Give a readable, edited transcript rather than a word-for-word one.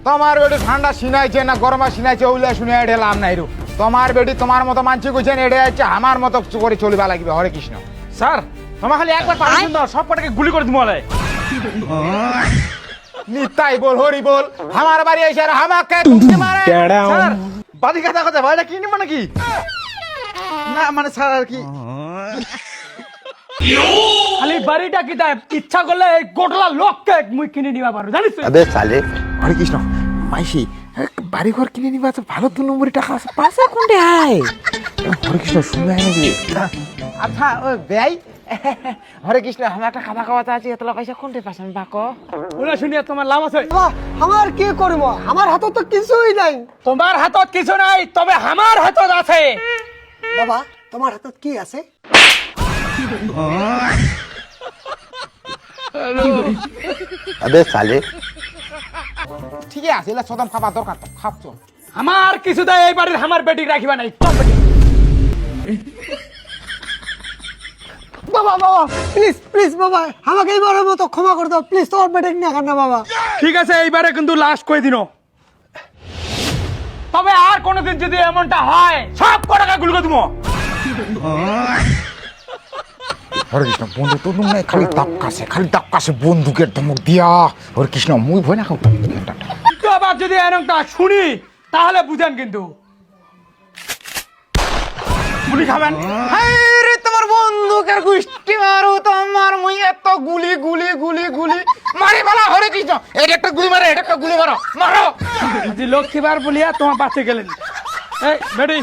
তোমার বেটি ঠান্ডা সিনাইছে না গরমা সিনাইছে ওইলা শুনে এটা লাভ নাই রু তোমার বেটি তোমার মতো মানছি কইছেন এটা হচ্ছে আমার মতো করে চলিবা লাগবে হরে কৃষ্ণ স্যার তোমার খালি একবার পারমিশন দাও সব কটাকে গুলি করে দিমু আলে নিতাই বল হরি বল আমার বাড়ি এসে আর আমাকে তুমি মারে স্যার বাদি কথা কথা ভাইটা কিনি মানে কি না মানে স্যার আর কি খালি বাড়িটা কি তাই ইচ্ছা করলে এই গোটলা লোককে মুই কিনে নিবা পারো জানিস अबे साले হরে কৃষ্ণ মাইসি বাড়ি ঘর কিনে নিবা তো ভালো 2 নম্বরই টাকা আছে পাঁচা কোনটা আয় হরে কৃষ্ণ শুনে নাকি আচ্ছা ও ভাই হরে কৃষ্ণ আমার একটা খাওয়া খাওয়াতে আছে এতলা পয়সা কোনটা পাছেন বাকো ওরা শুনিয়া তোমার লাভ আছে আমার কি করব আমার হাতে তো কিছুই নাই তোমার হাতত কিছু নাই তবে আমার হাতত আছে বাবা তোমার হাতে কি আছে अबे साले ঠিক আছে এলা সদম খাবার দরকার তো খাবছো আমার কিছু দেয় এই বাড়ির আমার বেটি রাখিবা নাই চল বেটি বাবা বাবা প্লিজ প্লিজ বাবা আমাকে এইবারের মতো ক্ষমা করে দাও প্লিজ তোমার বেটে নিয়ে না বাবা ঠিক আছে এইবারে কিন্তু লাস্ট কই দিনো তবে আর কোনোদিন যদি এমনটা হয় সব কটাকা গুলি করে দিমু হরে কৃষ্ণ বন্ধু তো নাই খালি দাপকাছে বন্দুকের ধমক দিয়া হরে কৃষ্ণ মুই ভয় না খাও তো আবার যদি এরকমটা শুনি তাহলে বুঝেন কিন্তু গুলি খাবেন রে তোমার বন্দুকের গুষ্টি মারো তোমার মুই এত গুলি গুলি গুলি গুলি মারি বালা হরে কৃষ্ণ এটা একটা গুলি মারো এটা একটা গুলি মারো মারো আজি লক্ষ্মীবার বলিয়া তোমার পাশে গেলেন এই বেটি